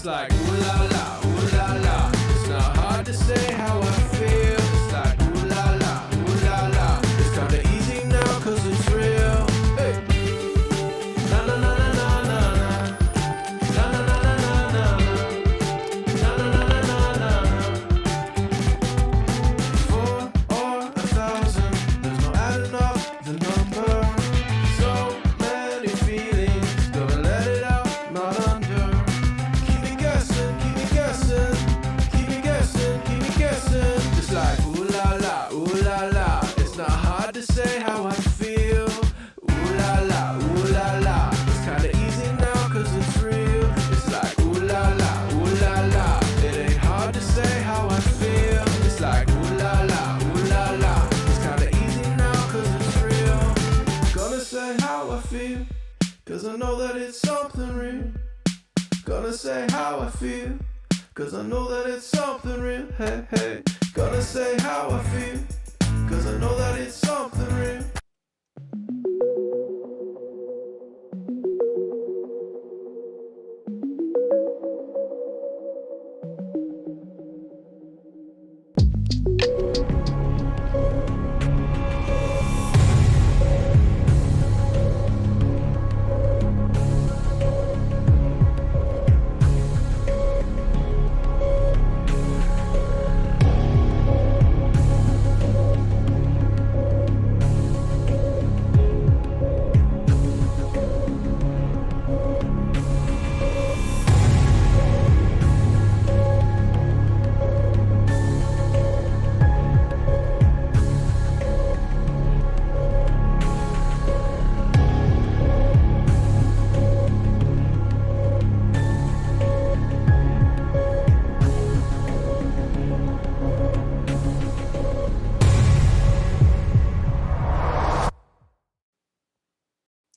like ooh la la, ooh la la. It's not hard to say how I feel. It's like ooh la la, ooh la la. It's kinda easy now 'cause it's real. Hey. Na na na na na na na. Na na na na na na na. Na na na na na na na. 4 or 1,000, there's no adding up the number. So many feelings, gotta let it out, not under. Keep me guessing, keep me guessing, keep me guessing, keep me guessing. Just like ooh la la, ooh la la. It's not hard to say how I feel. Ooh la la, ooh la la. It's kinda easy now 'cause it's real. It's like ooh la la, ooh la la. It ain't hard to say how I feel. It's like ooh la la, ooh la la. It's kinda easy now 'cause it's real. Gonna say how I feel, 'cause I know that it's something real. Gonna say how I feel, 'cause I know that it's something real. Hey, hey. Gonna say how I feel, 'cause I know that it's something real.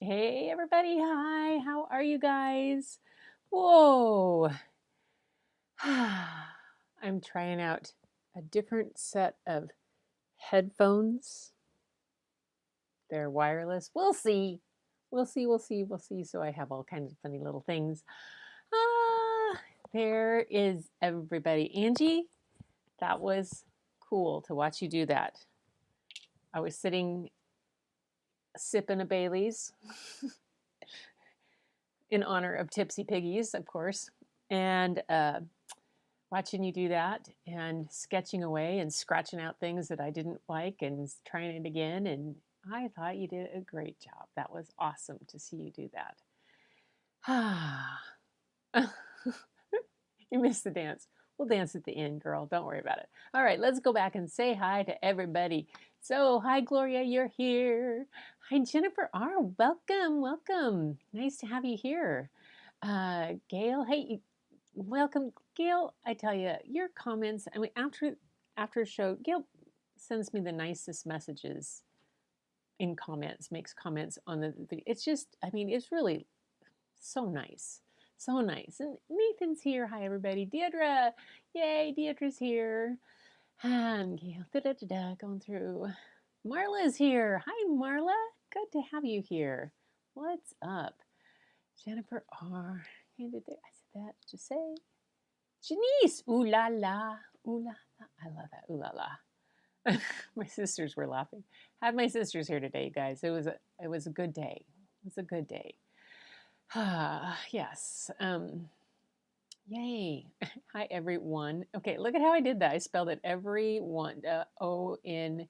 Hey everybody, hi, how are you guys? Whoa. I'm trying out a different set of headphones. They're wireless. We'll see. We'll see, we'll see, we'll see. So I have all kinds of funny little things. There is everybody. Angie, that was cool to watch you do that. I was sitting sipping a Bailey's in honor of Tipsy Piggies, of course, and watching you do that and sketching away and scratching out things that I didn't like and trying it again. And I thought you did a great job. That was awesome to see you do that. You missed the dance. We'll dance at the end, girl. Don't worry about it. All right, let's go back and say hi to everybody. So, hi, Gloria, you're here. Hi, Jennifer R. Welcome, welcome. Nice to have you here. Gail, hey, welcome. Gail, I tell you, your comments, I mean, after a show, Gail sends me the nicest messages in comments, makes comments on the video. It's just, I mean, it's really so nice. So nice. And Nathan's here. Hi, everybody. Deidre. Yay, Deidre's here. And Gail, going through. Marla's here. Hi, Marla. Good to have you here. What's up? Jennifer R. I said that to say. Janice. Ooh la la. Ooh la la. I love that. Ooh la la. My sisters were laughing. Had my sisters here today, guys. It was a good day. It was a good day. Yes. Yay. Hi, everyone. Okay, look at how I did that. I spelled it everyone. O-N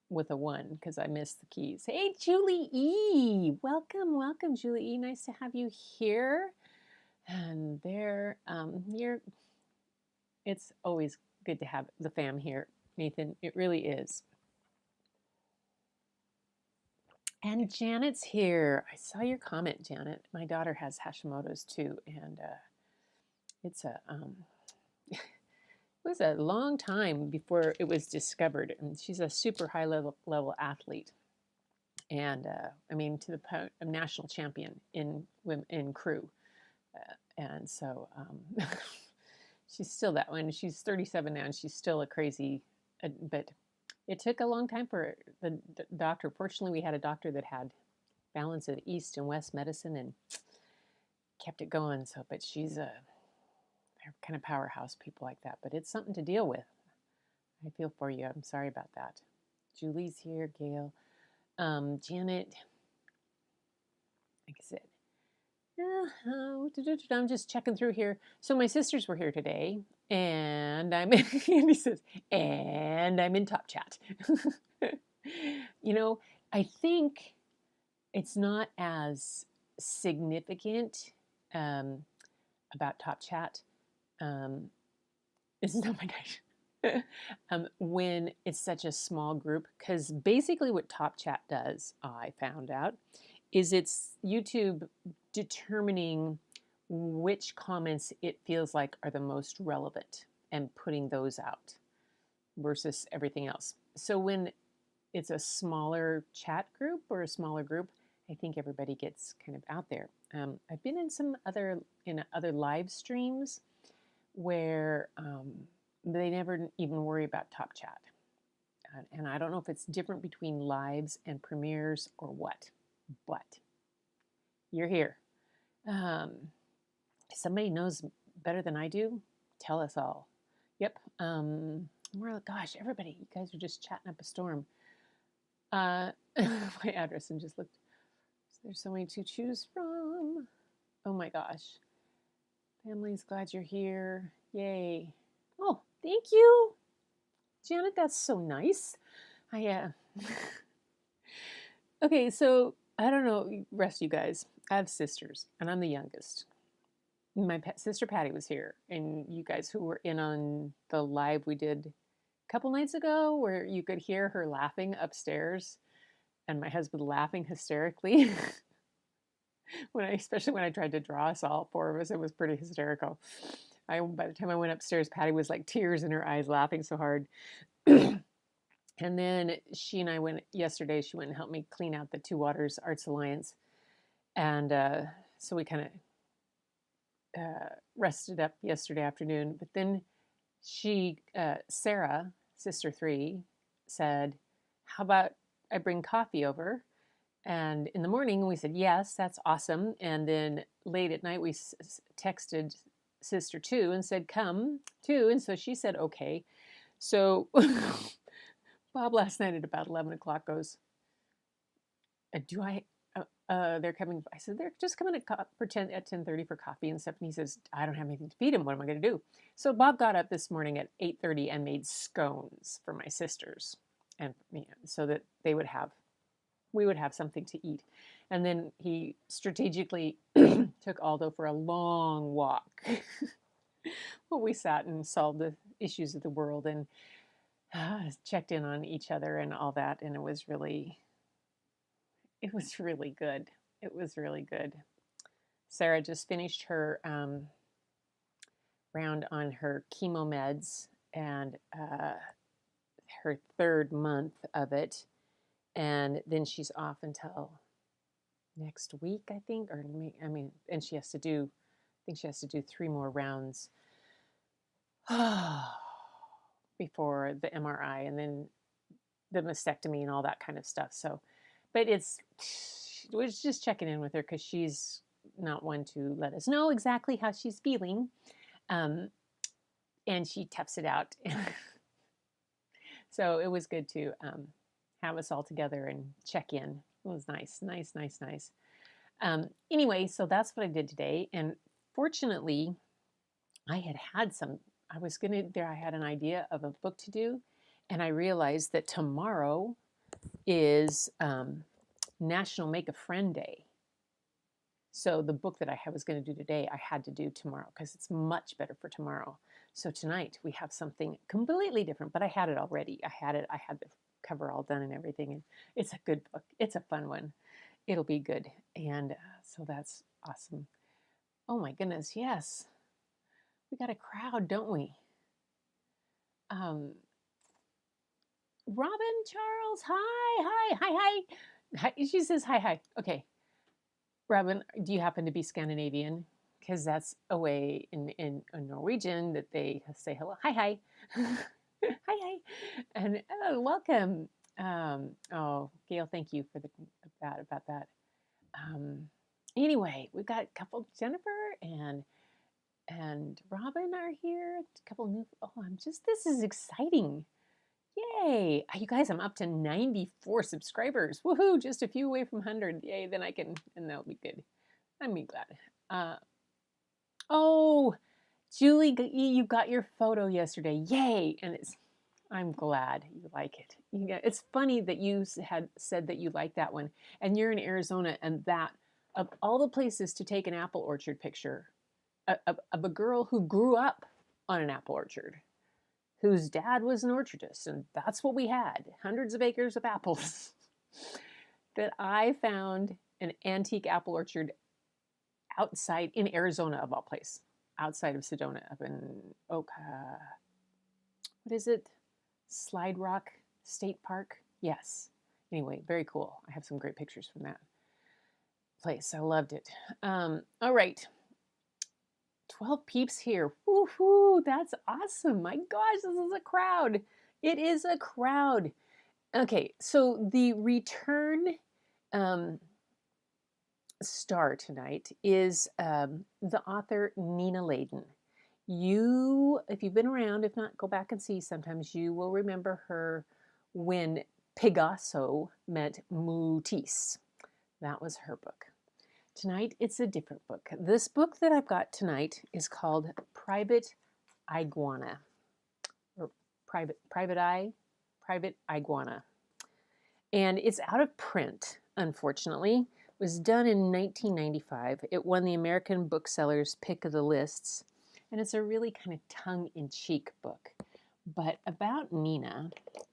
with a 1 because I missed the keys. Hey, Julie E. Welcome, welcome, Julie E. Nice to have you here. And there, it's always good to have the fam here, Nathan. It really is. And Janet's here. I saw your comment, Janet. My daughter has Hashimoto's too, and it's a it was a long time before it was discovered. And she's a super high level athlete, and I mean to the point of national champion in crew, and so she's still that one. She's 37 now, and she's still a crazy, but. It took a long time for the doctor. Fortunately, we had a doctor that had balance of East and West medicine and kept it going. So, but they're kind of powerhouse people like that. But it's something to deal with. I feel for you. I'm sorry about that. Julie's here, Gail, Janet. Like I said, I'm just checking through here. So my sisters were here today, and Andy says, and I'm in Top Chat. I think it's not as significant about Top Chat. This is not my dice. When it's such a small group, because basically what Top Chat does, I found out, is it's YouTube determining which comments it feels like are the most relevant and putting those out versus everything else. So when it's a smaller chat group or a smaller group, I think everybody gets kind of out there. I've been in some other live streams where they never even worry about Top Chat. And I don't know if it's different between lives and premieres or what, but you're here. Somebody knows better than I do, tell us all. Yep. Gosh, everybody, you guys are just chatting up a storm. My address and just looked. There's so many to choose from. Oh my gosh. Family's glad you're here. Yay. Oh, thank you. Janet, that's so nice. Okay, so I don't know, rest of you guys. I have sisters, and I'm the youngest. My sister Patty was here, and you guys who were in on the live we did a couple nights ago where you could hear her laughing upstairs and my husband laughing hysterically. Especially when I tried to draw us all four of us, it was pretty hysterical. By the time I went upstairs, Patty was like tears in her eyes laughing so hard. And then she and I went yesterday, she went and helped me clean out the Two Waters Arts Alliance. And so we kind of rested up yesterday afternoon. But then Sarah, sister 3, said, how about I bring coffee over? And in the morning we said, yes, that's awesome. And then late at night we texted sister 2 and said, come too. And so she said, okay. So Bob last night at about 11 o'clock goes, they're coming. I said, they're just coming at 10:30 for coffee and stuff. And he says, I don't have anything to feed him. What am I going to do? So Bob got up this morning at 8:30 and made scones for my sisters, and so that we would have something to eat. And then he strategically took Aldo for a long walk. Well, we sat and solved the issues of the world and checked in on each other and all that. And it was really good. It was really good. Sarah just finished her round on her chemo meds and her 3rd month of it. And then she's off until next week, I think, and she has to do 3 more rounds before the MRI and then the mastectomy and all that kind of stuff. So, but we're just checking in with her because she's not one to let us know exactly how she's feeling. And she toughs it out. So it was good to have us all together and check in. It was nice. Anyway, so that's what I did today. And fortunately, I had an idea of a book to do. And I realized that tomorrow is National Make a Friend Day. So the book that I was going to do today, I had to do tomorrow because it's much better for tomorrow. So tonight we have something completely different, but I had it already. I had the cover all done and everything. And it's a good book. It's a fun one. It'll be good. And so that's awesome. Oh my goodness, yes. We got a crowd, don't we? Robin Charles, hi. She says hi. Okay. Robin, do you happen to be Scandinavian? Because that's a way in Norwegian that they say hello. Hi. hi. And welcome. Gail, thank you for about that. Anyway, we've got a couple, Jennifer and Robin are here. A couple new, this is exciting. Yay. You guys, I'm up to 94 subscribers. Woohoo, just a few away from 100. Yay, then I can, and that'll be good. I'm glad. Oh, Julie, you got your photo yesterday. Yay. And I'm glad you like it. It's funny that you had said that you like that one, and you're in Arizona, and that, of all the places to take an apple orchard picture, of a girl who grew up on an apple orchard, whose dad was an orchardist, and that's what we had, hundreds of acres of apples, that I found an antique apple orchard outside in Arizona, of all places, outside of Sedona, up in what is it? Slide Rock State Park? Yes. Anyway, very cool. I have some great pictures from that place. I loved it. All right. 12 peeps here. Woohoo, that's awesome. My gosh, this is a crowd. It is a crowd. Okay, so the return star tonight is the author Nina Layden. If you've been around, if not, go back and see. Sometimes you will remember her when Picasso met Matisse. That was her book. Tonight, it's a different book. This book that I've got tonight is called Private Iguana, or Private Iguana. And it's out of print, unfortunately. It was done in 1995. It won the American Booksellers Pick of the Lists. And it's a really kind of tongue-in-cheek book. But about Nina,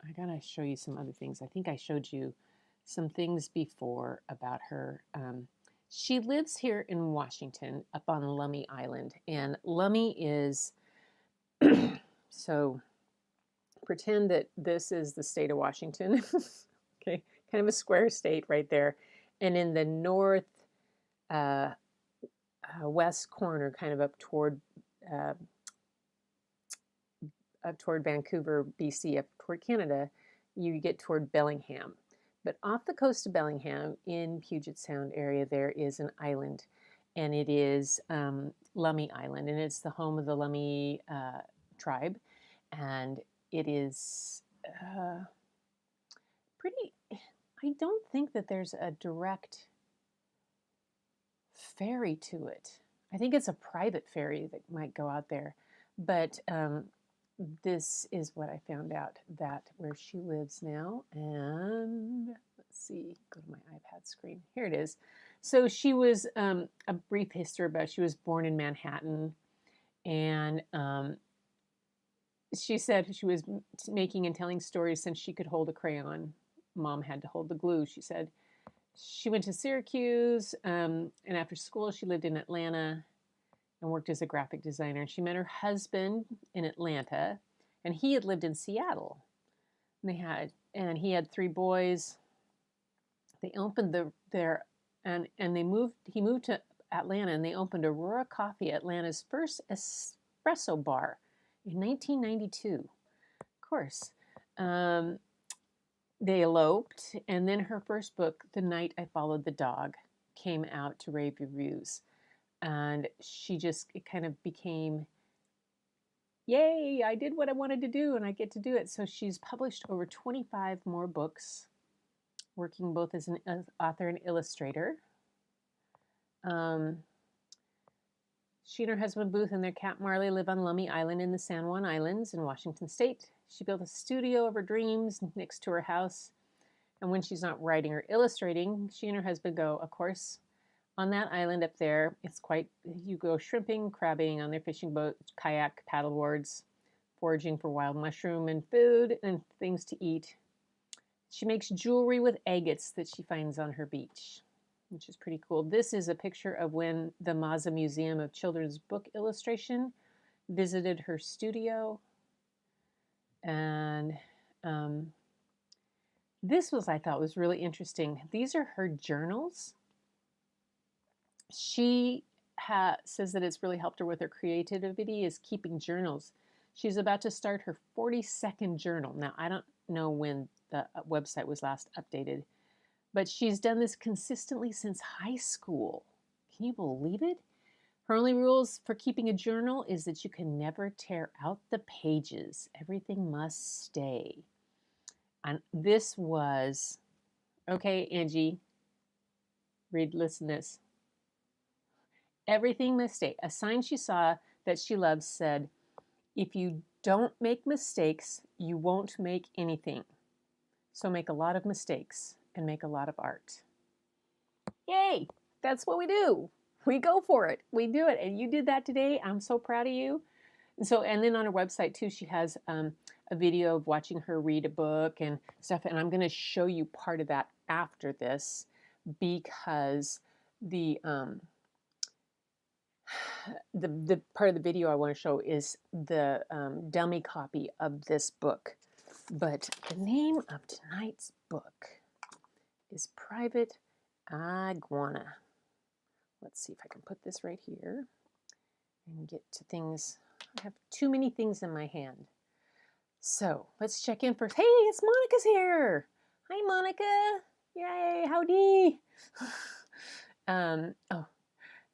I gotta show you some other things. I think I showed you some things before about her. She lives here in Washington, up on Lummi Island. And Lummi is, so pretend that this is the state of Washington. Okay, kind of a square state right there. And in the north west corner, kind of up toward Vancouver, BC, up toward Canada, you get toward Bellingham. But off the coast of Bellingham, in Puget Sound area, there is an island, and it is Lummi Island, and it's the home of the Lummi tribe, and it is pretty. I don't think that there's a direct ferry to it. I think it's a private ferry that might go out there, but this is what I found out, that where she lives now. And let's see, go to my iPad screen. Here it is. So she was, a brief history about, she was born in Manhattan, and she said she was making and telling stories since she could hold a crayon. Mom had to hold the glue, she said. She went to Syracuse, and after school she lived in Atlanta and worked as a graphic designer. She met her husband in Atlanta, and he had lived in Seattle. And he had 3 boys. They opened he moved to Atlanta, and they opened Aurora Coffee, Atlanta's first espresso bar, in 1992. Of course. They eloped, and then her first book, The Night I Followed the Dog, came out to rave reviews. And it kind of became, yay, I did what I wanted to do, and I get to do it. So she's published over 25 more books, working both as an author and illustrator. She and her husband Booth and their cat Marley live on Lummi Island in the San Juan Islands in Washington State. She built a studio of her dreams next to her house. And when she's not writing or illustrating, she and her husband go, of course, on that island up there. You go shrimping, crabbing on their fishing boat, kayak, paddleboards, foraging for wild mushroom and food and things to eat. She makes jewelry with agates that she finds on her beach, which is pretty cool. This is a picture of when the Maza Museum of Children's Book Illustration visited her studio. And I thought was really interesting. These are her journals. She says that it's really helped her with her creativity, is keeping journals. She's about to start her 42nd journal. Now, I don't know when the website was last updated, but she's done this consistently since high school. Can you believe it? Her only rules for keeping a journal is that you can never tear out the pages. Everything must stay. And this was, okay, Angie, listen to this. Everything must stay. A sign she saw that she loved said, if you don't make mistakes, you won't make anything. So make a lot of mistakes and make a lot of art. Yay! That's what we do. We go for it. We do it. And you did that today. I'm so proud of you. And then on her website too, she has a video of watching her read a book and stuff. And I'm going to show you part of that after this, because the part of the video I want to show is the dummy copy of this book. But the name of tonight's book is Private Iguana. Let's see if I can put this right here and get to things. I have too many things in my hand. So let's check in first. Hey, it's Monica's here. Hi, Monica. Yay, howdy. Oh,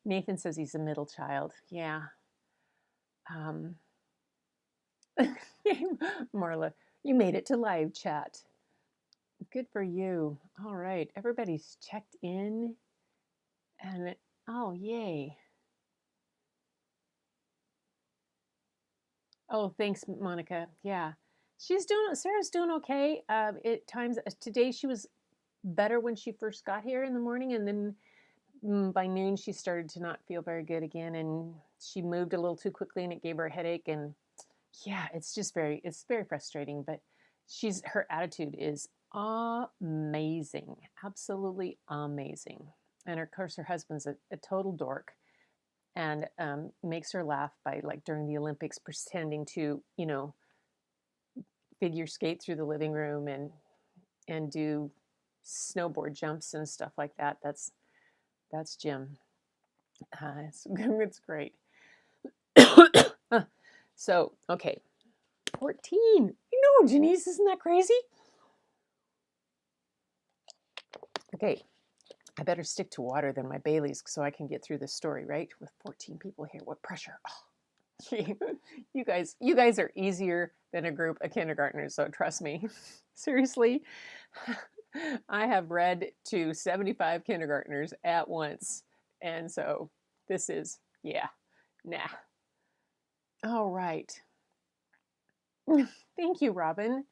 Nathan says he's a middle child. Yeah. Marla, you made it to live chat. Good for you. All right, everybody's checked in. And oh, yay. Oh, thanks, Monica. Yeah. Sarah's doing okay. At times, today she was better when she first got here in the morning, and then by noon she started to not feel very good again, and she moved a little too quickly and it gave her a headache, and yeah, it's very frustrating, but her attitude is amazing, absolutely amazing. And of course her husband's a total dork, and makes her laugh by, like, during the Olympics, pretending to, figure skate through the living room and do snowboard jumps and stuff like that. That's Jim. It's great. So, okay. 14. I know, Janice, isn't that crazy? Okay, I better stick to water than my Baileys so I can get through this story, right? With 14 people here, what pressure. Oh. You guys are easier than a group of kindergartners, so trust me. Seriously, I have read to 75 kindergartners at once, and so this is, yeah, nah. All right. Thank you, Robin.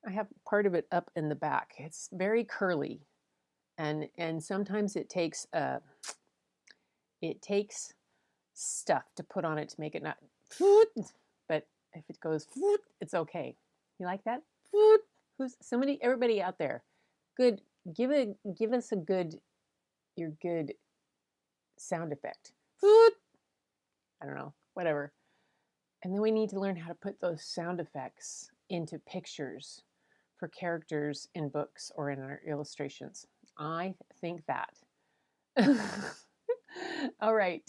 I have part of it up in the back. It's very curly, and sometimes it takes stuff to put on it to make it not, but if it goes, it's okay. You like that? Everybody out there, good, give us your good sound effect. I don't know, whatever. And then we need to learn how to put those sound effects into pictures for characters in books or in our illustrations. I think that. All right.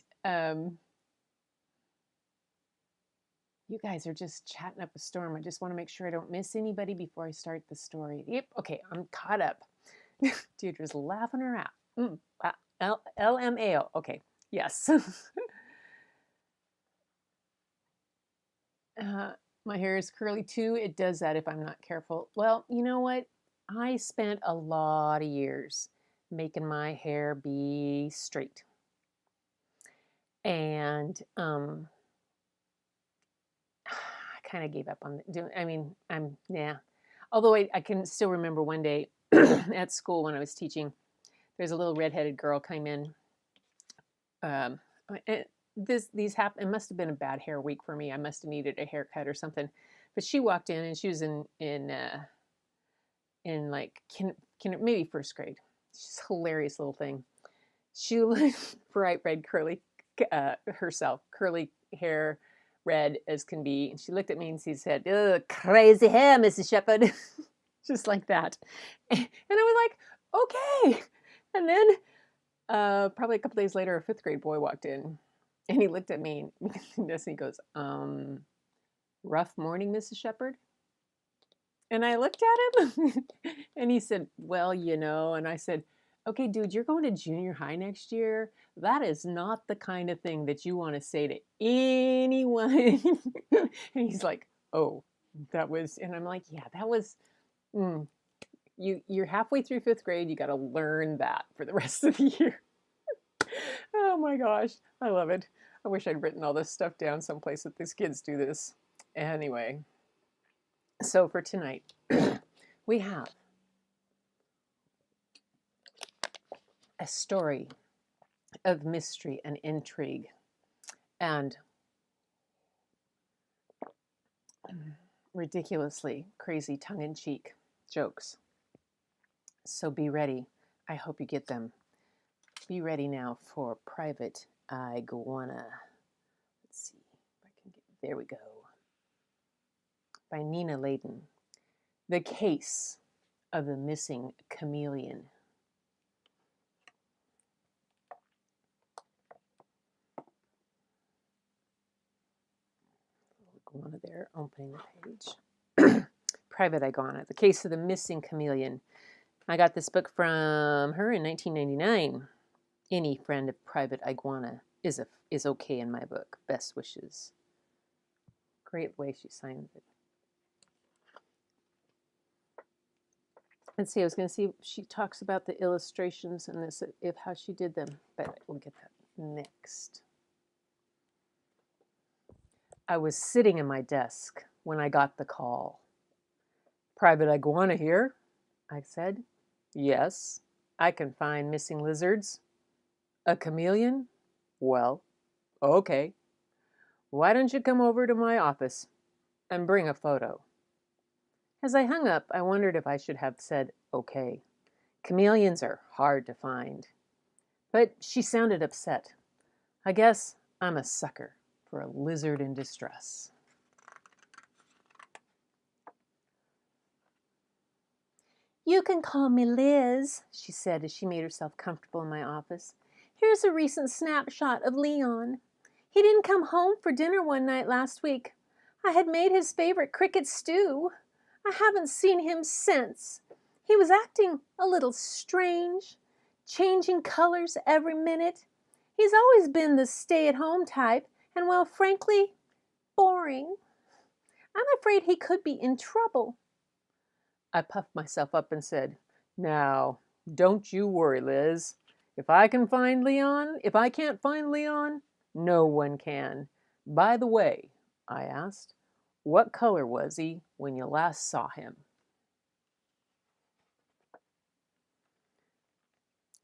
You guys are just chatting up a storm. I just want to make sure I don't miss anybody before I start the story. Yep. Okay, I'm caught up. Deirdre's laughing her out. LMAO. Okay. Yes. My hair is curly too. It does that if I'm not careful. Well, you know what? I spent a lot of years making my hair be straight. And I kind of gave up on doing, yeah. Although I can still remember one day at school when I was teaching, there's a little redheaded girl came in. These happened. It must have been a bad hair week for me. I must have needed a haircut or something. But she walked in and she was in like maybe first grade. She's a hilarious little thing. She was bright red curly herself, curly hair, red as can be. And she looked at me and she said, "Ugh, crazy hair, Mrs. Shepherd," just like that. And I was like, okay. And then probably a couple days later, a fifth grade boy walked in. And he looked at me and he goes, "Rough morning, Mrs. Shepherd?" And I looked at him and he said, "Well, and I said, Okay, dude, you're going to junior high next year. That is not the kind of thing that you want to say to anyone. And he's like, oh, that was, and I'm like, yeah, that was, you're halfway through fifth grade. You got to learn that for the rest of the year. Oh my gosh, I love it. I wish I'd written all this stuff down someplace that these kids do this. Anyway, so for tonight, we have a story of mystery and intrigue and ridiculously crazy tongue-in-cheek jokes. So be ready. I hope you get them. Be ready now for Private Iguana. Let's see if I can get, there we go. By Nina Layden. The Case of the Missing Chameleon. Iguana there, opening the page. Private Iguana, The Case of the Missing Chameleon. I got this book from her in 1999. Any friend of Private Iguana is okay in my book. Best wishes. Great way she signed it. Let's see, I was going to see if she talks about the illustrations and this, if how she did them, but we'll get that next. I was sitting in my desk when I got the call. Private Iguana here, I said. Yes, I can find missing lizards. A chameleon? Well, okay. Why don't you come over to my office and bring a photo? As I hung up, I wondered if I should have said okay. Chameleons are hard to find. But she sounded upset. I guess I'm a sucker for a lizard in distress. You can call me Liz, she said as she made herself comfortable in my office. Here's a recent snapshot of Leon. He didn't come home for dinner one night last week. I had made his favorite cricket stew. I haven't seen him since. He was acting a little strange, changing colors every minute. He's always been the stay-at-home type, and well, frankly, boring. I'm afraid he could be in trouble. I puffed myself up and said, Now, don't you worry, Liz. If I can't find Leon, no one can. By the way, I asked, what color was he when you last saw him?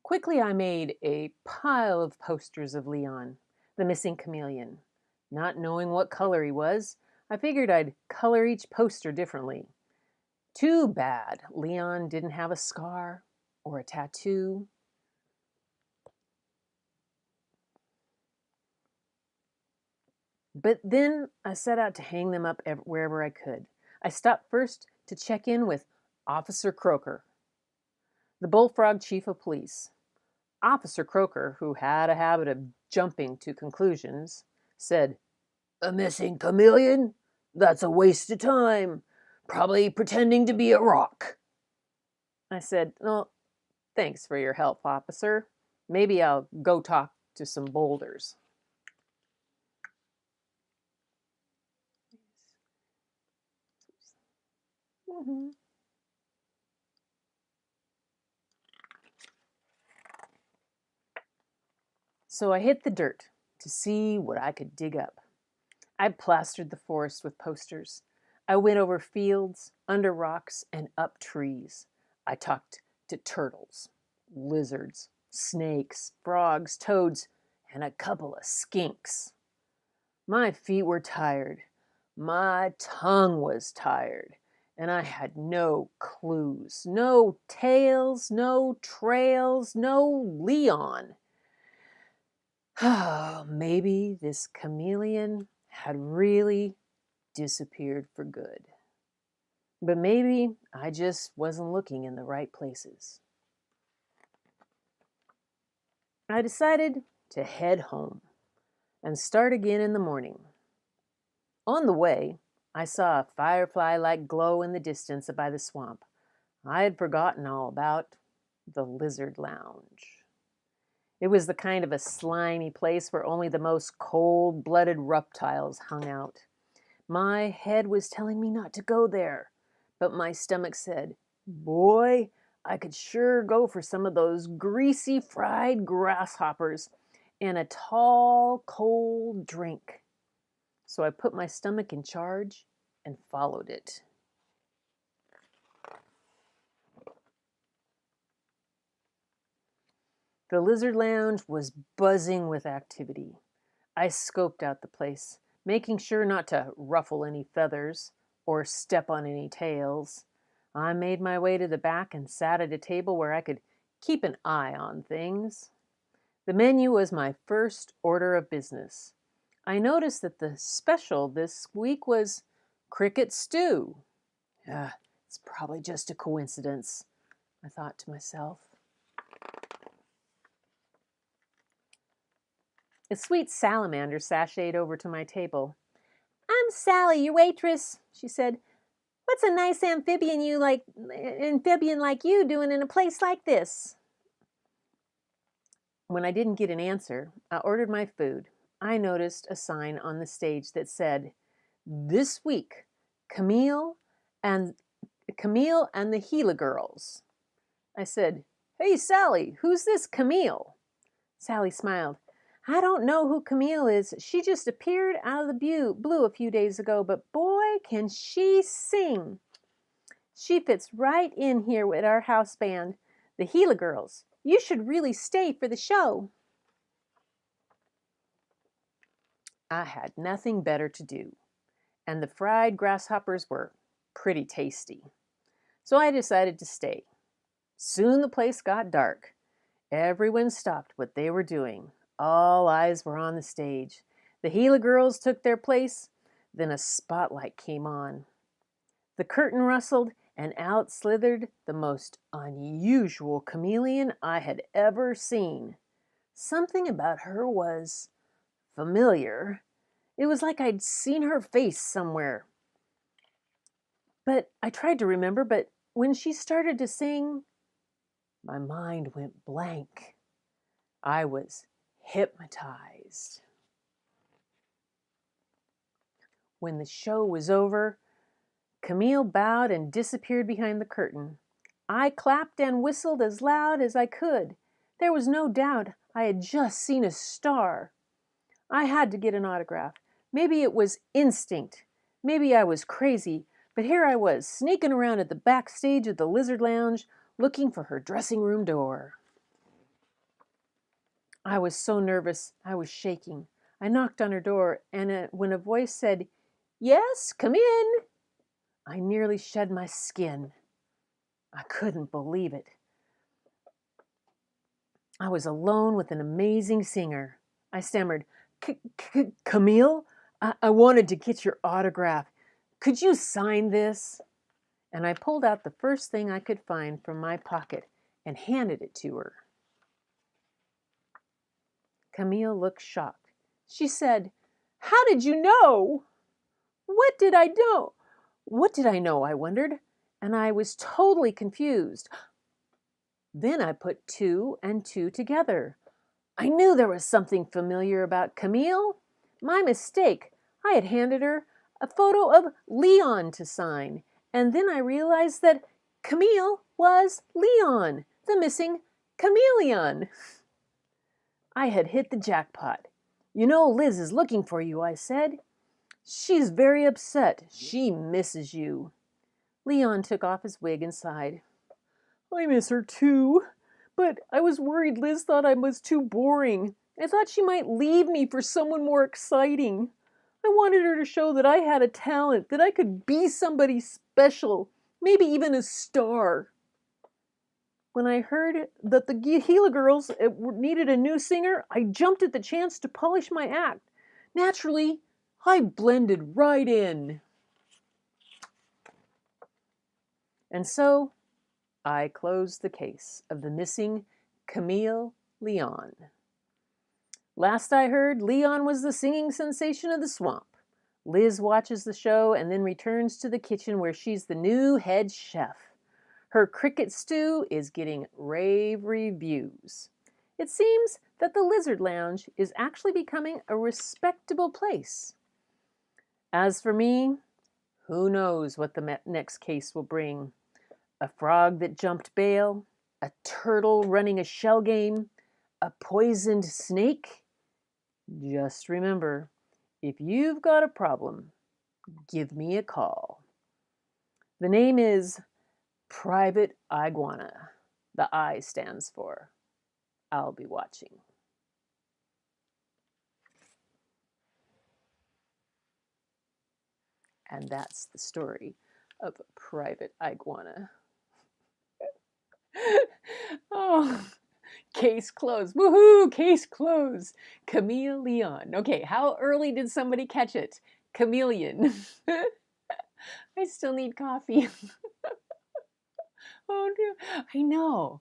Quickly, I made a pile of posters of Leon, the missing chameleon. Not knowing what color he was, I figured I'd color each poster differently. Too bad Leon didn't have a scar or a tattoo. But then I set out to hang them up wherever I could. I stopped first to check in with Officer Croker, the Bullfrog Chief of Police. Officer Croker, who had a habit of jumping to conclusions, said, A missing chameleon? That's a waste of time. Probably pretending to be a rock. I said, Well, thanks for your help, officer. Maybe I'll go talk to some boulders. Mm-hmm. So I hit the dirt to see what I could dig up. I plastered the forest with posters. I went over fields, under rocks, and up trees. I talked to turtles, lizards, snakes, frogs, toads, and a couple of skinks. My feet were tired. My tongue was tired. And I had no clues, no tales, no trails, no Leon. Maybe this chameleon had really disappeared for good. But maybe I just wasn't looking in the right places. I decided to head home and start again in the morning. On the way, I saw a firefly-like glow in the distance by the swamp. I had forgotten all about the Lizard Lounge. It was the kind of a slimy place where only the most cold-blooded reptiles hung out. My head was telling me not to go there, but my stomach said, boy, I could sure go for some of those greasy fried grasshoppers and a tall, cold drink. So I put my stomach in charge and followed it. The Lizard Lounge was buzzing with activity. I scoped out the place, making sure not to ruffle any feathers or step on any tails. I made my way to the back and sat at a table where I could keep an eye on things. The menu was my first order of business. I noticed that the special this week was cricket stew. It's probably just a coincidence, I thought to myself. A sweet salamander sashayed over to my table. I'm Sally, your waitress, she said. What's a nice amphibian like you doing in a place like this? When I didn't get an answer, I ordered my food. I noticed a sign on the stage that said, "This week, Camille and the Gila Girls." I said, "Hey, Sally, who's this Camille?" Sally smiled. I don't know who Camille is. She just appeared out of the blue a few days ago, but boy, can she sing. She fits right in here with our house band, the Gila Girls. You should really stay for the show. I had nothing better to do, and the fried grasshoppers were pretty tasty. So I decided to stay. Soon the place got dark. Everyone stopped what they were doing. All eyes were on the stage. The Gila Girls took their place. Then a spotlight came on. The curtain rustled, and out slithered the most unusual chameleon I had ever seen. Something about her was familiar. It was like I'd seen her face somewhere. But I tried to remember, but when she started to sing, my mind went blank. I was hypnotized. When the show was over, Camille bowed and disappeared behind the curtain. I clapped and whistled as loud as I could. There was no doubt I had just seen a star. I had to get an autograph. Maybe it was instinct. Maybe I was crazy, but here I was, sneaking around at the backstage of the Lizard Lounge, looking for her dressing room door. I was so nervous, I was shaking. I knocked on her door, and when a voice said, "Yes, come in," I nearly shed my skin. I couldn't believe it. I was alone with an amazing singer. I stammered, "Camille, I wanted to get your autograph. Could you sign this?" And I pulled out the first thing I could find from my pocket and handed it to her. Camille looked shocked. She said, "How did you know?" What did I know? What did I know, I wondered, and I was totally confused. Then I put two and two together. I knew there was something familiar about Camille. My mistake. I had handed her a photo of Leon to sign, and then I realized that Camille was Leon, the missing chameleon. I had hit the jackpot. "You know, Liz is looking for you," I said. "She's very upset. She misses you." Leon took off his wig and sighed. "I miss her too, but I was worried Liz thought I was too boring. I thought she might leave me for someone more exciting. I wanted her to show that I had a talent, that I could be somebody special, maybe even a star." When I heard that the Gila Girls needed a new singer, I jumped at the chance to polish my act. Naturally, I blended right in. And so, I closed the case of the missing Camille Leon. Last I heard, Leon was the singing sensation of the swamp. Liz watches the show and then returns to the kitchen where she's the new head chef. Her cricket stew is getting rave reviews. It seems that the Lizard Lounge is actually becoming a respectable place. As for me, who knows what the next case will bring? A frog that jumped bail? A turtle running a shell game? A poisoned snake? Just remember, if you've got a problem, give me a call. The name is Private Iguana. The I stands for I'll be watching. And that's the story of Private Iguana. Oh, case closed. Woohoo, case closed. Chameleon. Okay, how early did somebody catch it? Chameleon. I still need coffee. Oh, no. I know.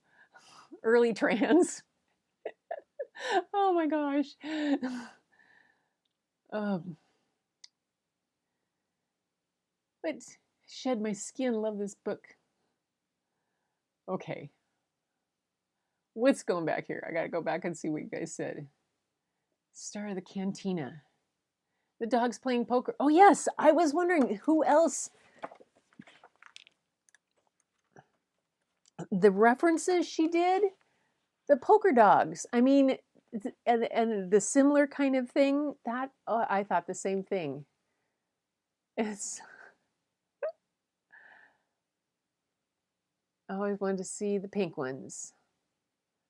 Early trans. Oh my gosh. But shed my skin. Love this book. Okay. What's going back here? I gotta go back and see what you guys said. Star of the Cantina. The dog's playing poker. Oh yes, I was wondering who else. The references she did, the poker dogs. I mean, and the similar kind of thing. That I thought the same thing. It's. I always wanted to see the pink ones.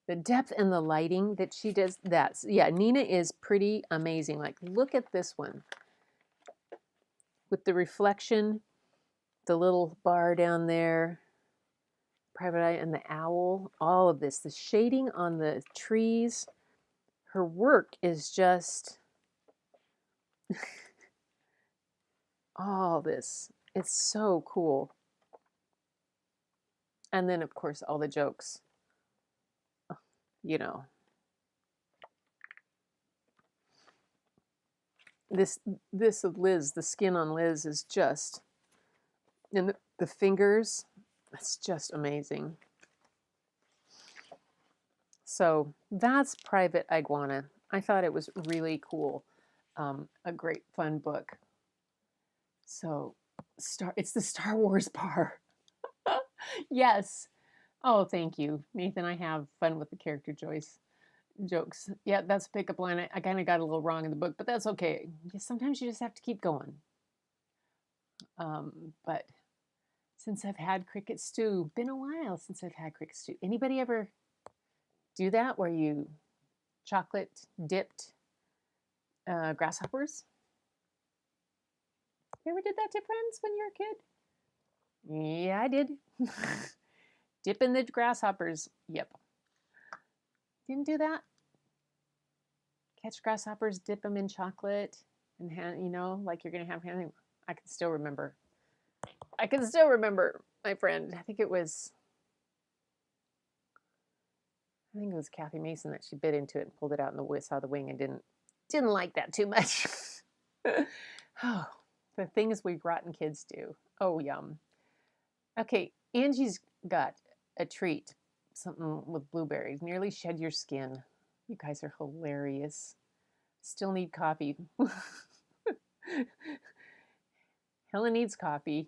The depth and the lighting that she does. That's yeah. Nina is pretty amazing. Like look at this one with the reflection, the little bar down there. Private Eye and the owl, all of this, the shading on the trees. Her work is just all this. It's so cool. And then, of course, all the jokes. You know, this of Liz, the skin on Liz is just, and the fingers, it's just amazing. So that's Private Iguana. I thought it was really cool. A great fun book. So it's the Star Wars bar. Yes. Oh, thank you, Nathan. I have fun with the character jokes. Yeah, that's a pickup line. I kind of got a little wrong in the book, but that's okay. Sometimes you just have to keep going. But since I've had cricket stew, been a while since I've had cricket stew. Anybody ever do that where you chocolate dipped grasshoppers? You ever did that to friends when you were a kid? Yeah, I did. Dipping the grasshoppers. Yep. Didn't do that. Catch grasshoppers, dip them in chocolate, and like you're gonna have. I can still remember. My friend. I think it was Kathy Mason that she bit into it and pulled it out in the saw the wing and didn't like that too much. Oh, the things we rotten kids do. Oh, yum. Okay, Angie's got a treat, something with blueberries. Nearly shed your skin. You guys are hilarious. Still need coffee. Helen needs coffee.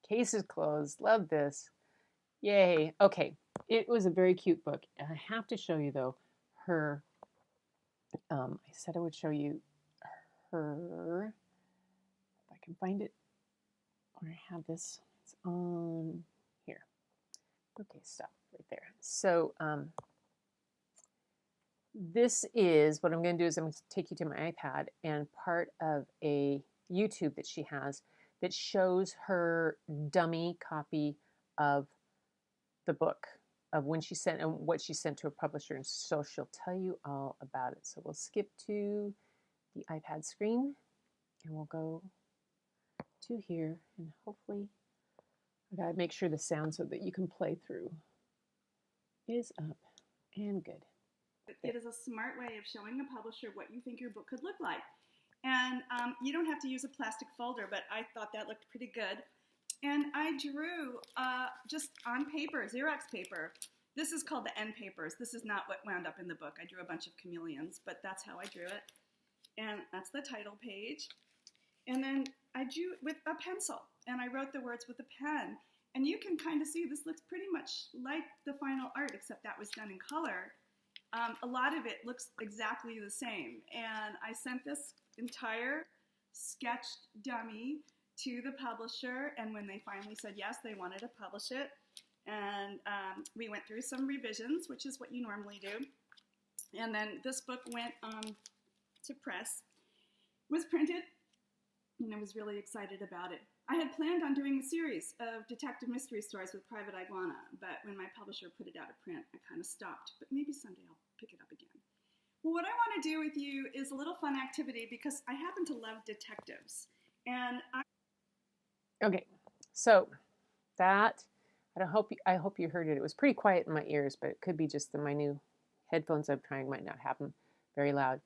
Case is closed. Love this. Yay. Okay, it was a very cute book. And I have to show you, though, her. I said I would show you her. If I can find it. Or I have this. It's on here. Okay, stop right there. So this is what I'm going to do is I'm going to take you to my iPad and part of a YouTube that she has that shows her dummy copy of the book of when she sent and what she sent to a publisher, and so she'll tell you all about it. So we'll skip to the iPad screen and we'll go to here, and hopefully I gotta make sure the sound so that you can play through is up and good. It is a smart way of showing a publisher what you think your book could look like. And you don't have to use a plastic folder, but I thought that looked pretty good. And I drew just on paper, Xerox paper. This is called the end papers. This is not what wound up in the book. I drew a bunch of chameleons, but that's how I drew it. And that's the title page. And then I drew with a pencil, and I wrote the words with a pen. And you can kind of see this looks pretty much like the final art, except that was done in color. A lot of it looks exactly the same. And I sent this entire sketched dummy to the publisher, and when they finally said yes, they wanted to publish it. And we went through some revisions, which is what you normally do. And then this book went to press, was printed, and I was really excited about it. I had planned on doing a series of detective mystery stories with Private Iguana, but when my publisher put it out of print, I kind of stopped. But maybe someday I'll pick it up again. Well, what I want to do with you is a little fun activity because I happen to love detectives. And Okay, so that, I hope you heard it. It was pretty quiet in my ears, but it could be just my new headphones I'm trying might not have them very loud.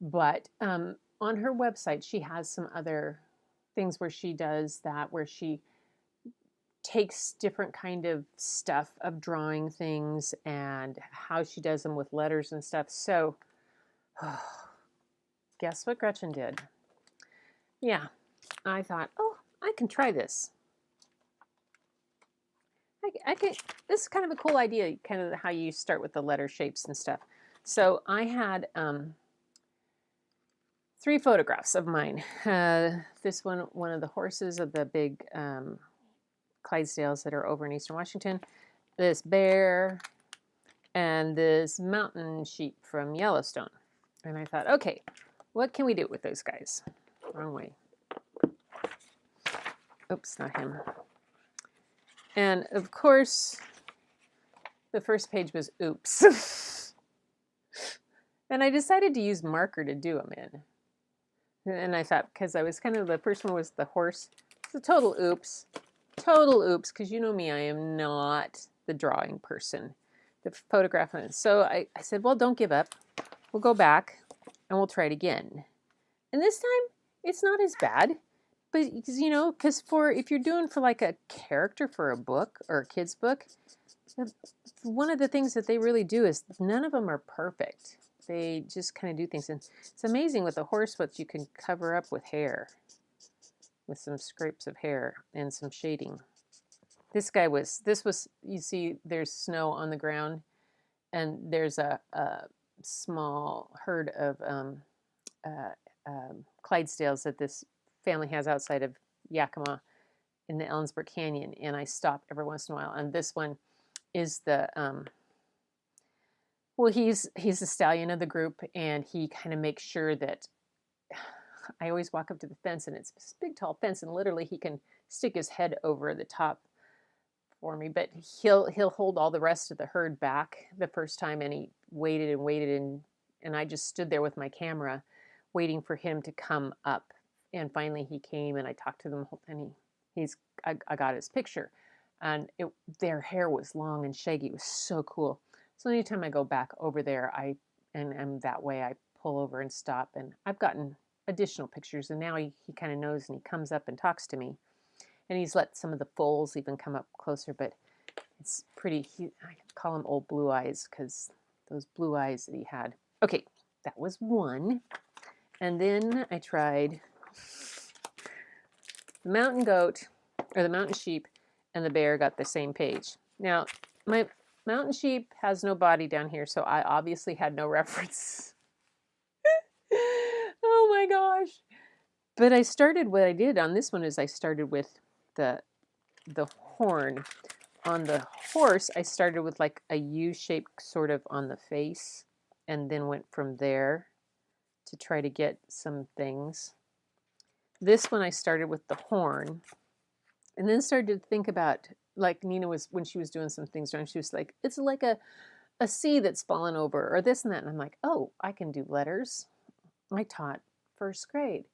But on her website, she has some other things where she does that, where she takes different kind of stuff of drawing things and how she does them with letters and stuff. So guess what Gretchen did? Yeah, I thought, oh, I can try this. I can. This is kind of a cool idea, kind of how you start with the letter shapes and stuff. So I had 3 photographs of mine. This one of the horses of the big Clydesdales that are over in Eastern Washington. This bear, and this mountain sheep from Yellowstone. And I thought, okay, what can we do with those guys? Wrong way. Oops, not him. And of course, the first page was oops. And I decided to use marker to do them in. And I thought, because I was kind of, the first one was the horse. It's a total oops. Total oops, because you know me, I am not the drawing person. The photograph on it. So I said, well, don't give up. We'll go back and we'll try it again. And this time, it's not as bad. But, you know, because if you're doing for like a character for a book or a kid's book, one of the things that they really do is none of them are perfect. They just kind of do things. And it's amazing with a horse what you can cover up with hair, with some scrapes of hair and some shading. This was, you see, there's snow on the ground, and there's a small herd of Clydesdales that this family has outside of Yakima in the Ellensburg Canyon, and I stop every once in a while. And this one is the well, he's the stallion of the group, and he kind of makes sure that I always walk up to the fence, and it's this big tall fence, and literally he can stick his head over the top for me, but he'll hold all the rest of the herd back the first time, and he waited and waited, and I just stood there with my camera waiting for him to come up. And finally he came, and I talked to them, and I got his picture, and their hair was long and shaggy. It was so cool. So anytime I go back over there, and that way I pull over and stop, and I've gotten additional pictures, and now he kind of knows, and he comes up and talks to me, and he's let some of the foals even come up closer, but it's pretty. I call him old blue eyes because those blue eyes that he had. Okay, that was one, and then I tried the mountain goat, or the mountain sheep, and the bear got the same page. Now, my mountain sheep has no body down here, so I obviously had no reference. Oh my gosh. But what I did on this one is I started with the horn. On the horse, I started with like a U shape sort of on the face, and then went from there to try to get some things. This one I started with the horn, and then started to think about, like Nina was, when she was doing some things around, she was like, it's like a sea that's fallen over, or this and that. And I'm like, oh, I can do letters. I taught first grade.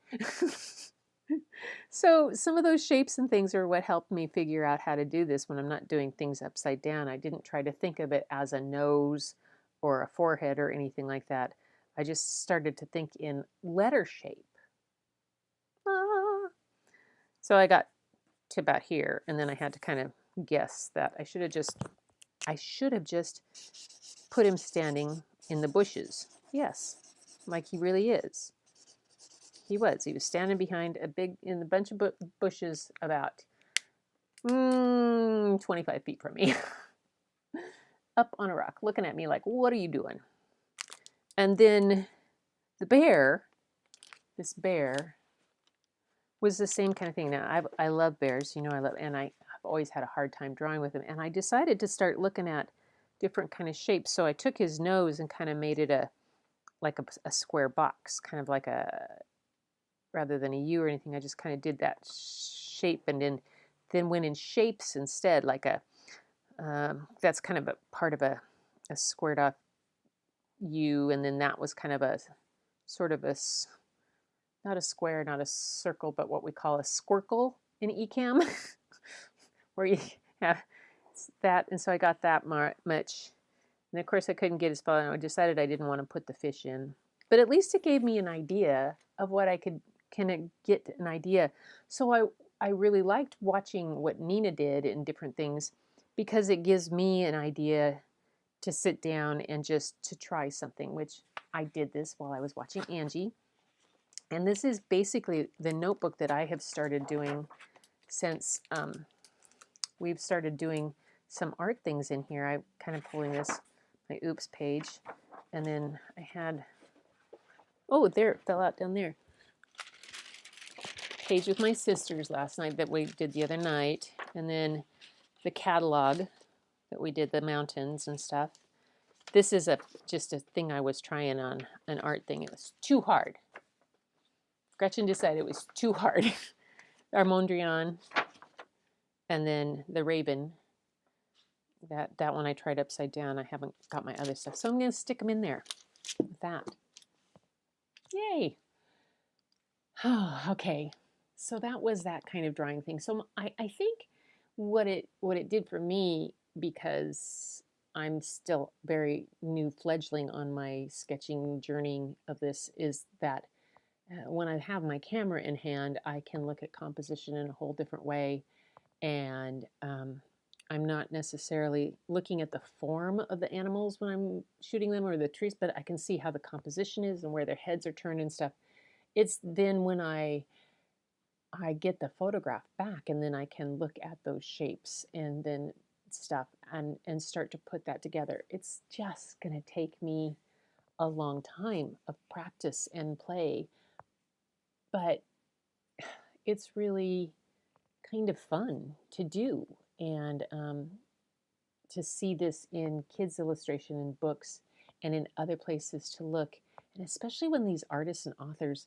So some of those shapes and things are what helped me figure out how to do this when I'm not doing things upside down. I didn't try to think of it as a nose or a forehead or anything like that. I just started to think in letter shape. So I got to about here, and then I had to kind of guess that I should have just put him standing in the bushes. Yes, like he really is. He was standing behind in a bunch of bushes about 25 feet from me, up on a rock, looking at me like, what are you doing? And then the bear, this bear, was the same kind of thing. Now, I love bears, you know, and I've always had a hard time drawing with them. And I decided to start looking at different kind of shapes. So I took his nose and kind of made it like a square box, kind of like rather than a U or anything. I just kind of did that shape, and then went in shapes instead, like that's kind of a part of a squared off U, and then that was kind of a sort of not a square, not a circle, but what we call a squircle in ecamm, where you have that. And so I got that much. And of course I couldn't get his spell, and I decided I didn't want to put the fish in. But at least it gave me an idea of what I could get an idea. So I really liked watching what Nina did in different things, because it gives me an idea to sit down and just to try something, which I did this while I was watching Angie. And this is basically the notebook that I have started doing since we've started doing some art things in here. I'm kind of pulling this, my oops page, and then I had, oh, there, it fell out down there. Page with my sisters last night that we did the other night, and then the catalog that we did, the mountains and stuff. This is just a thing I was trying on, an art thing. It was too hard. Gretchen decided it was too hard. Our Mondrian, and then the Raven. That one I tried upside down. I haven't got my other stuff, so I'm going to stick them in there with that. Yay! Okay, so that was that kind of drawing thing. So I think what it did for me, because I'm still very new fledgling on my sketching journey of this, is that when I have my camera in hand, I can look at composition in a whole different way, and I'm not necessarily looking at the form of the animals when I'm shooting them, or the trees, but I can see how the composition is and where their heads are turned and stuff. It's then when I get the photograph back, and then I can look at those shapes and then stuff and start to put that together. It's just going to take me a long time of practice and play, but it's really kind of fun to do, and to see this in kids' illustration in books and in other places to look, and especially when these artists and authors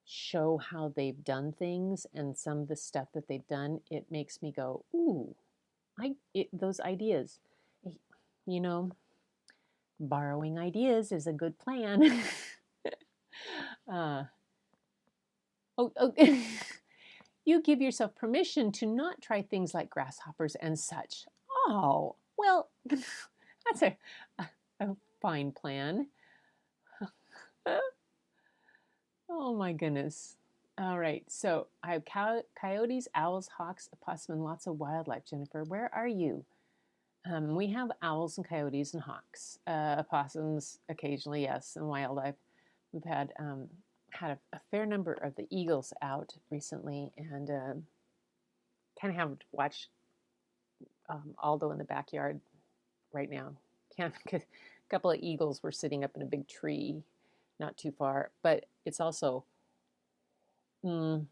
show how they've done things and some of the stuff that they've done, it makes me go, ooh, those ideas. You know, borrowing ideas is a good plan. Oh, you give yourself permission to not try things like grasshoppers and such. Oh, well, that's a fine plan. Oh my goodness. All right, so I have coyotes, owls, hawks, opossum, and lots of wildlife. Jennifer, where are you? We have owls and coyotes and hawks, opossums occasionally, yes, and wildlife. We've had a fair number of the eagles out recently, and kind of have watched Aldo in the backyard right now. A couple of eagles were sitting up in a big tree not too far, but it's also, I'm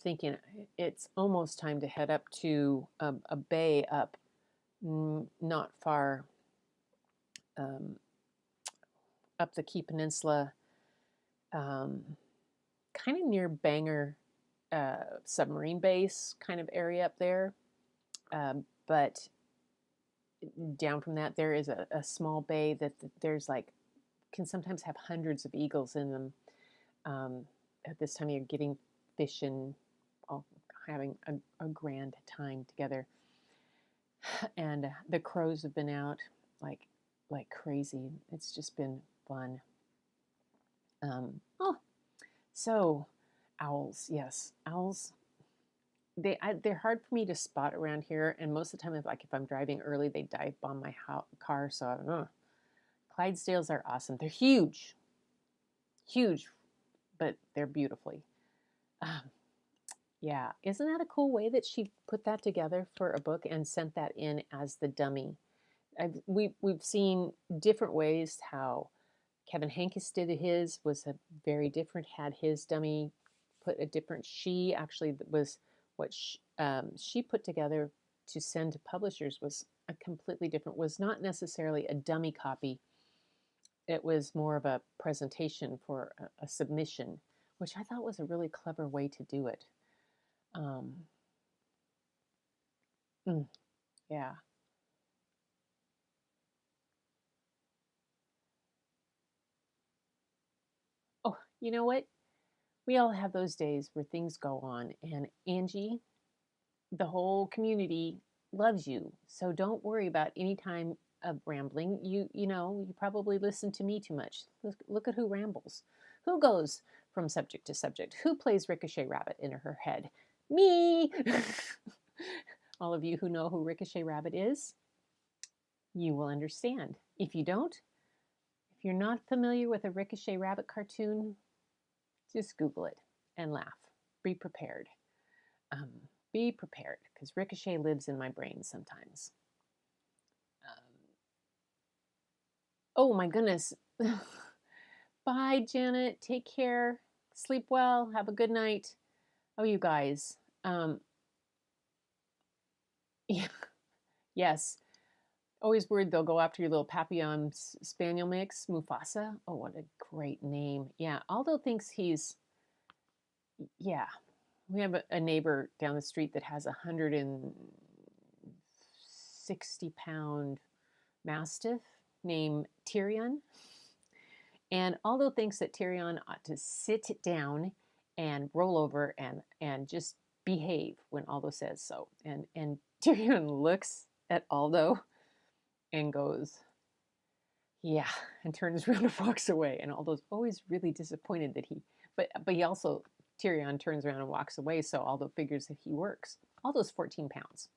thinking it's almost time to head up to a bay up not far up the Key Peninsula, kind of near Bangor submarine base kind of area up there. But down from that, there is a small bay that there's can sometimes have hundreds of eagles in them. At this time of year, getting fish and all, having a grand time together. And the crows have been out like crazy. It's just been fun. So owls, yes, owls. they're hard for me to spot around here, and most of the time, if I'm driving early, they dive bomb my car. So Clydesdales are awesome. They're huge, huge, but they're beautifully. Um, yeah, isn't that a cool way that she put that together for a book and sent that in as the dummy? We've seen different ways how Kevin Hankis did his, was a very different, had his dummy put a different, she actually was what she put together to send to publishers was a completely different, was not necessarily a dummy copy. It was more of a presentation for a submission, which I thought was a really clever way to do it. Um, yeah. Oh, you know what? We all have those days where things go on, and Angie, the whole community loves you. So don't worry about any time of rambling. You probably listen to me too much. Look at who rambles. Who goes from subject to subject? Who plays Ricochet Rabbit in her head? Me. All of you who know who Ricochet Rabbit is, you will understand. If you don't, if you're not familiar with a Ricochet Rabbit cartoon, just Google it and laugh. Be prepared. Um, be prepared, because Ricochet lives in my brain sometimes. Oh my goodness. Bye, Janet. Take care. Sleep well. Have a good night. Oh, you guys. Yeah, yes. Always worried they'll go after your little Papillon Spaniel mix, Mufasa. Oh, what a great name. Yeah, Aldo thinks he's, yeah. We have a neighbor down the street that has 160-pound Mastiff named Tyrion. And Aldo thinks that Tyrion ought to sit down and roll over and just behave when Aldo says so. And Tyrion looks at Aldo and goes, yeah, and turns around and walks away. And Aldo's always really disappointed that but he also, Tyrion turns around and walks away, so Aldo figures that he works. Aldo's 14 pounds.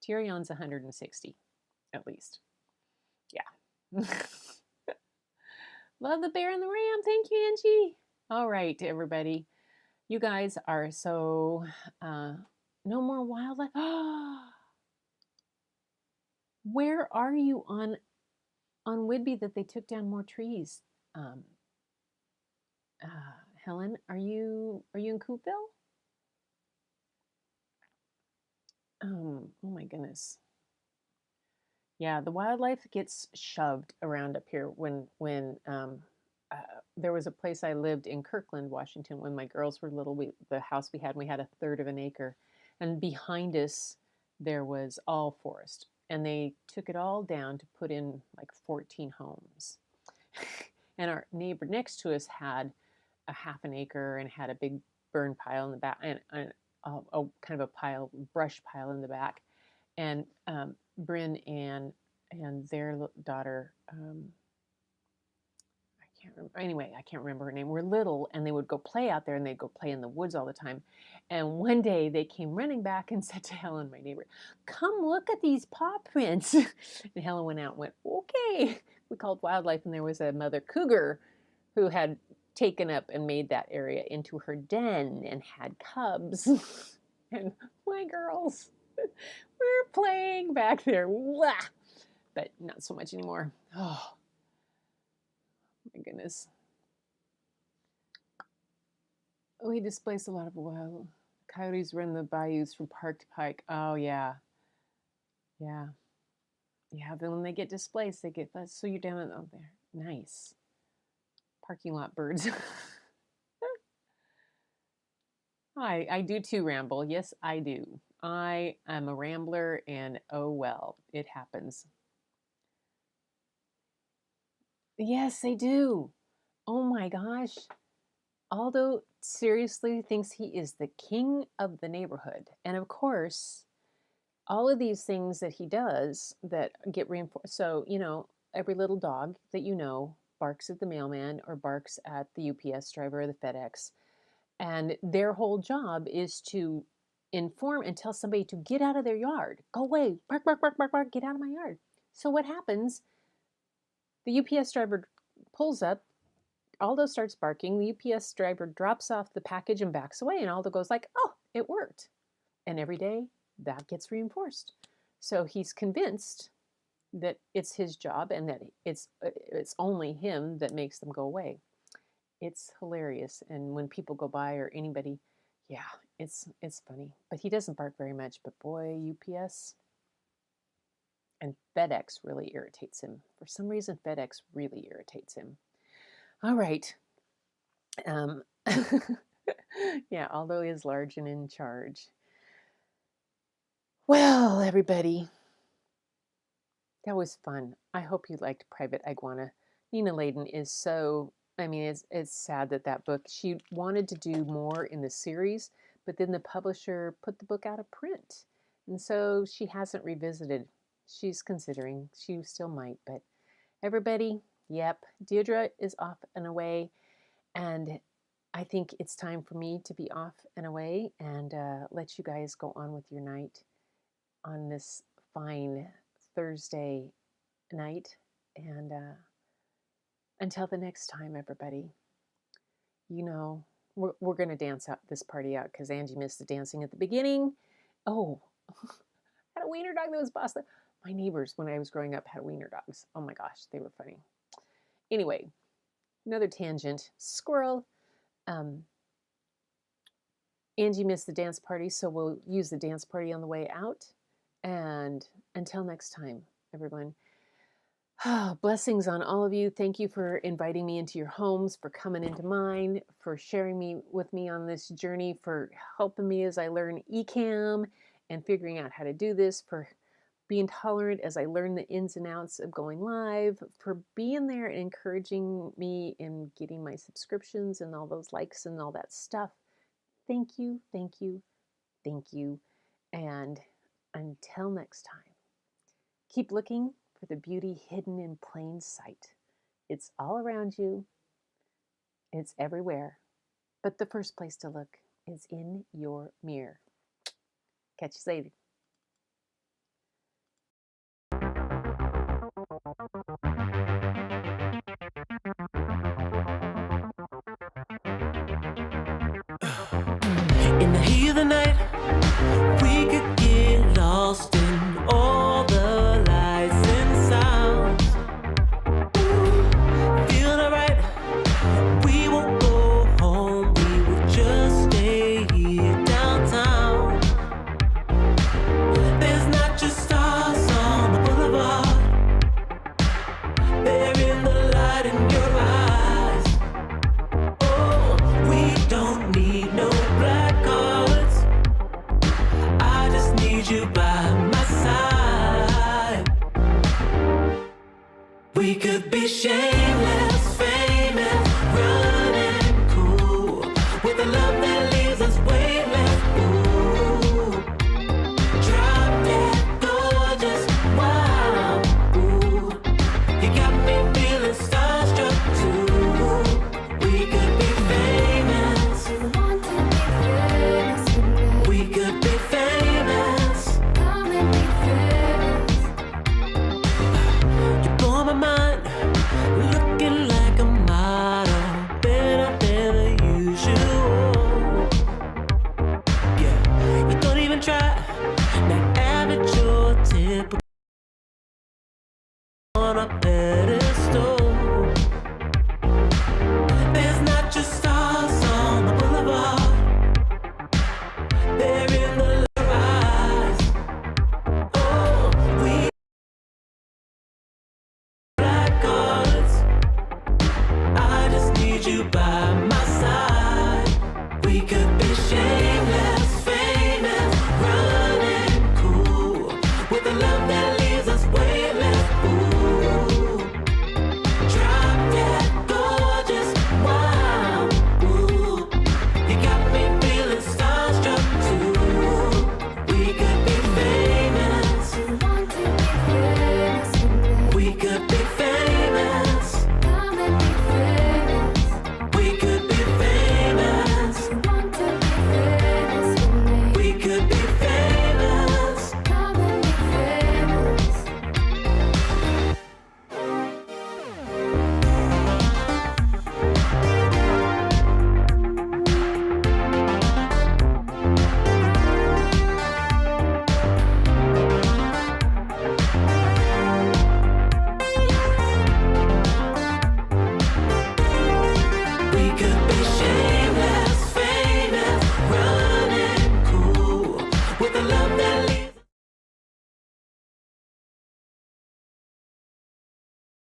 Tyrion's 160, at least. Yeah. Love the bear and the ram. Thank you, Angie. All right, everybody. You guys are so, no more wildlife. Where are you on Whidbey that they took down more trees? Um, Helen, are you in Coopville? Oh my goodness. Yeah, the wildlife gets shoved around up here. When there was a place I lived in Kirkland, Washington, when my girls were little. The house we had a third of an acre, and behind us there was all forest, and they took it all down to put in like 14 homes. And our neighbor next to us had a half an acre and had a big burn pile in the back, and a kind of a brush pile in the back. And Bryn and their daughter, I can't remember. Anyway, I can't remember her name. Were little, and they would go play out there, and they'd go play in the woods all the time. And one day they came running back and said to Helen, my neighbor, "Come look at these paw prints." And Helen went out and went, "Okay." We called wildlife, and there was a mother cougar who had taken up and made that area into her den and had cubs. And my girls were playing back there. Blah. But not so much anymore. Oh, my goodness. Oh, he displaced a lot of wild coyotes run the bayous from park to pike. Oh, yeah. Yeah. Yeah, then when they get displaced, they get, so you're down there. Nice. Parking lot birds. I do too ramble. Yes, I do. I am a rambler, and oh well, it happens. Yes, they do. Oh my gosh. Aldo seriously thinks he is the king of the neighborhood. And of course, all of these things that he does that get reinforced. So, every little dog that barks at the mailman or barks at the UPS driver or the FedEx. And their whole job is to inform and tell somebody to get out of their yard. Go away. Bark, bark, bark, bark, bark. Get out of my yard. So what happens? The UPS driver pulls up. Aldo starts barking. The UPS driver drops off the package and backs away. And Aldo goes like, oh, it worked. And every day that gets reinforced. So he's convinced that it's his job and that it's only him that makes them go away. It's hilarious. And when people go by or anybody, yeah, it's funny. But he doesn't bark very much. But boy, UPS and FedEx really irritates him. For some reason, FedEx really irritates him. All right. Yeah, Aldo is large and in charge. Well, everybody, that was fun. I hope you liked Private Iguana. Nina Layden is so, I mean, it's sad that book, she wanted to do more in the series, but then the publisher put the book out of print. And so she hasn't revisited. She's considering. She still might, but everybody, yep, Deirdre is off and away. And I think it's time for me to be off and away and let you guys go on with your night on this fine Thursday night. And until the next time, everybody, you know, we're going to dance out this party out because Angie missed the dancing at the beginning. Oh, had a wiener dog that was bossed up. My neighbors, when I was growing up, had wiener dogs. Oh my gosh, they were funny. Anyway, another tangent. Squirrel. Angie missed the dance party, so we'll use the dance party on the way out. And until next time, everyone, blessings on all of you. Thank you for inviting me into your homes, for coming into mine, for sharing with me on this journey, for helping me as I learn ecamm and figuring out how to do this, for being tolerant as I learn the ins and outs of going live, for being there and encouraging me in getting my subscriptions and all those likes and all that stuff. Thank you, thank you, thank you. And until next time, keep looking for the beauty hidden in plain sight. It's all around you. It's everywhere. But the first place to look is in your mirror. Catch you later. In the heat of the night, we could get lost in all the lights and sounds. Feeling alright, we won't go home, we will just stay here downtown. There's not just stars on the boulevard, they're in the light in your eyes. Oh, we don't need no black cards, I just need you by my side. We could be shameless, famous, running cool, with a love that leaves us weightless. Ooh, drop dead gorgeous, wow. Ooh, you got me feeling starstruck too. We could be famous, we could be famous. You blow my mind, looking like a model, better than the usual. Yeah, you don't even try, not average or typical on a pedestal. There's not just stars on the boulevard, they're in the eyes. Oh, we black cards, I just need you by my side. We could be shameless, famous, running cool, with a love that leaves us weightless. Ooh, drop dead gorgeous, wow. Ooh, you got me feeling starstruck too. We could be famous, we could be famous, we could be famous. we could be shameless.